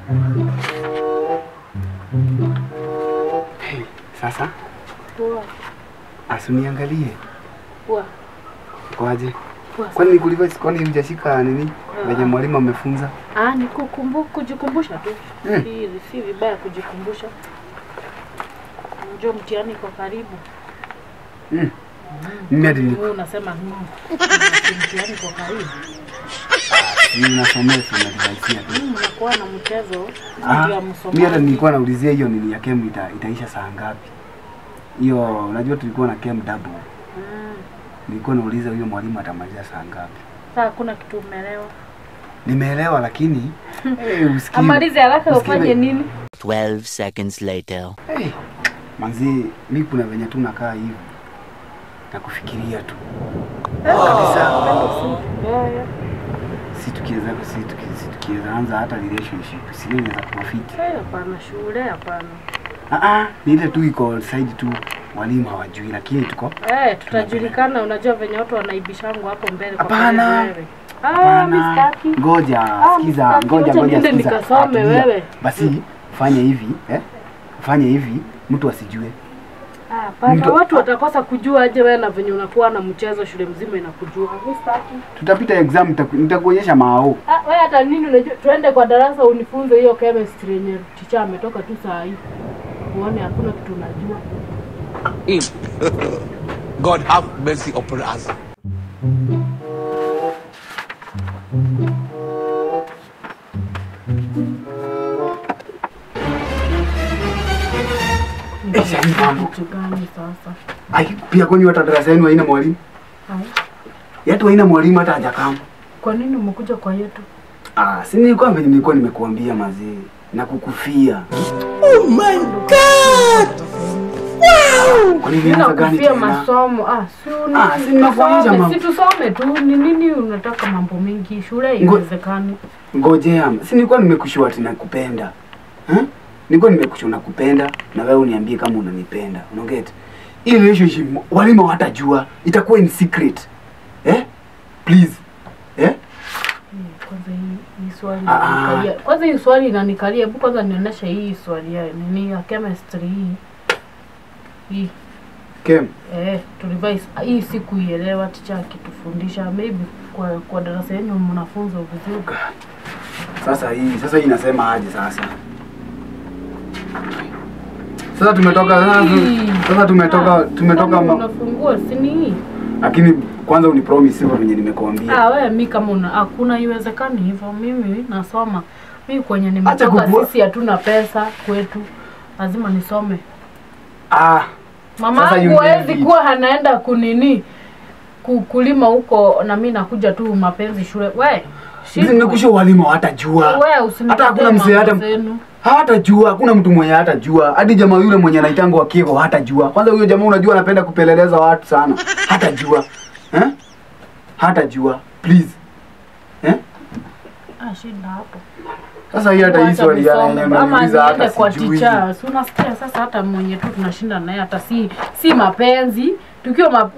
Hey, sasa? Poa. Asuniangalie. Poa. Kwaje? Poa. Kwani nikuliva kwani hujashika nini? Venye mwalimu amefunza? Ni kujikumbusha tu. Si vibaya kujikumbusha. Njoo mtihani iko karibu. Mimi hadi Wewe unasema mtihani iko karibu. Mimi nasomea sana device tu. Unakuwa na mchezo ndio msomaji. Mimi hata nilikuwa naulizia hiyo nini ya KEM itaisha saa ngapi? Hiyo unajua tulikuwa na KEM double. Nilikuwa nauliza huyo mwalimu atamaliza saa ngapi? Sasa kuna kitu umeelewa? Nimeelewa lakini usikie. Amalize haraka ufanye nini? 12 seconds later. Manzi, mimi kuna venye tu nakaa hivi na kufikiria tu. Kabisa. Si tukiweza anza hata relationship, si inaweza kuwa fit. Hapana, shule hapana. Ni ile tu iko side tu walimu hawajui lakini tuko. Tutajulikana, unajua venye watu wanaibishangu hapo mbele kwa mbele. Hapana. Ngoja, sikiza, ngoja sikiza. Nikasome wewe. Basi fanya hivi, fanya hivi mtu asijue. Hapana, watu watakosa kujua aje wewe na venye unakuwa na mchezo shule mzima inakujua. Mimi sitaki. Tutapita exam nitakuonyesha mao. Wewe hata nini unajua, tuende kwa darasa unifunze hiyo chemistry yenye teacher ametoka tu saa hii. Uone hakuna kitu unajua. God have mercy upon us. Pia kwani hata darasa yenu haina mwalimu? Yetu haina mwalimu hata hajakama. Kwa nini umekuja kwa yetu? Si nilikuwa nimekuambia mazee na kukufia. Oh my God! Wow! Kwa nini unaanza gani tena? Masomo. Si ninakuonyesha mambo. Si tusome tu. Ni nini unataka mambo mengi? Shule haiwezekani. Ngojea. Si nilikuwa nimekushua ati nakupenda. Nilikuwa nimekushua nakupenda na wewe uniambie kama unanipenda. Unaget? Hii relationship walimu hawatajua. Itakuwa in secret. Please. Kwanza hii swali inanikalia. Kwanza hii swali inanikalia. Hebu kwanza nionyeshe hii swali ya nini ya chemistry hii. Kem. Tulivise hii siku ielewa teacher akitufundisha maybe kwa darasa yenu mnafunza vizuri. Sasa hii inasema aje sasa? Sasa tumetoka unafungua sini hii. Lakini kwanza unipromise hivyo venye nimekuambia. Wewe mimi kama hakuna iwezekani hivyo, mimi nasoma. Mimi kwenye nimetoka sisi hatuna pesa kwetu. Lazima nisome. Mama yangu hawezi kuwa anaenda kunini kulima huko na mimi nakuja tu mapenzi shule. Sisi nimekusha walimu hawatajua. Hata hakuna mzee hatajua, hakuna mtu mwenye hatajua. Hadi jamaa yule mwenye anaitango wa Kiego hatajua. Kwanza huyo jamaa unajua anapenda kupeleleza watu sana. Hatajua. Hatajua. Please. Shinda hapo. Sasa hii hata hii swali yananiuliza hata kwa teacher. Si unasikia sasa hata mwenye tu tunashinda naye hata si mapenzi.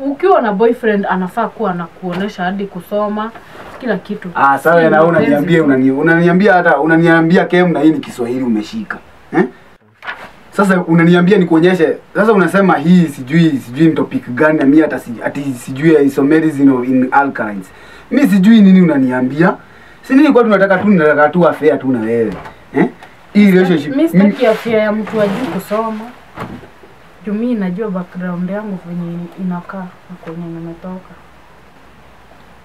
Ukiwa na boyfriend anafaa kuwa anakuonesha hadi kusoma kila kitu. Sawa na unaniambia hata unaniambia KEM na hii ni Kiswahili umeshika. Sasa unaniambia nikuonyeshe. Sasa unasema hii sijui topic gani na mimi hata sijui isomerism in alkynes. Mimi sijui nini unaniambia. Si nini kwa tunataka tu affair tu na wewe. Hii relationship mimi sitaki affair ya mtu ajui kusoma. Mimi najua background yangu venye inakaa na kwenye nimetoka.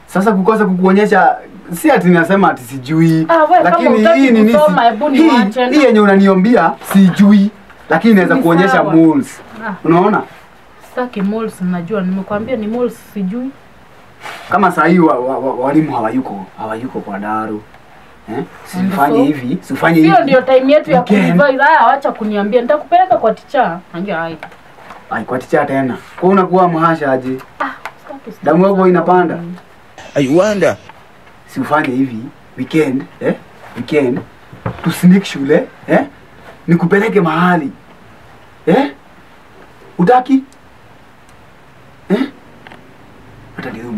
Sasa kukosa kukuonyesha si ati ninasema ati sijui, lakini hii ni nini? Hii yenye unaniambia sijui, lakini naweza kuonyesha moles. Unaona? Sitaki moles, najua nimekwambia ni moles sijui. Kama saa hii walimu hawayuko kwa daru. Sifanye hivi, sifanye hivi. Sio ndio time yetu ya kurevise. Acha kuniambia nitakupeleka kwa teacher. Najua kwa teacher tena. Kwa unakuwa mhasha aje? Damu yako inapanda. I wonder. Si ufanye hivi weekend, weekend tusneak shule, nikupeleke mahali. Utaki? Hata ndio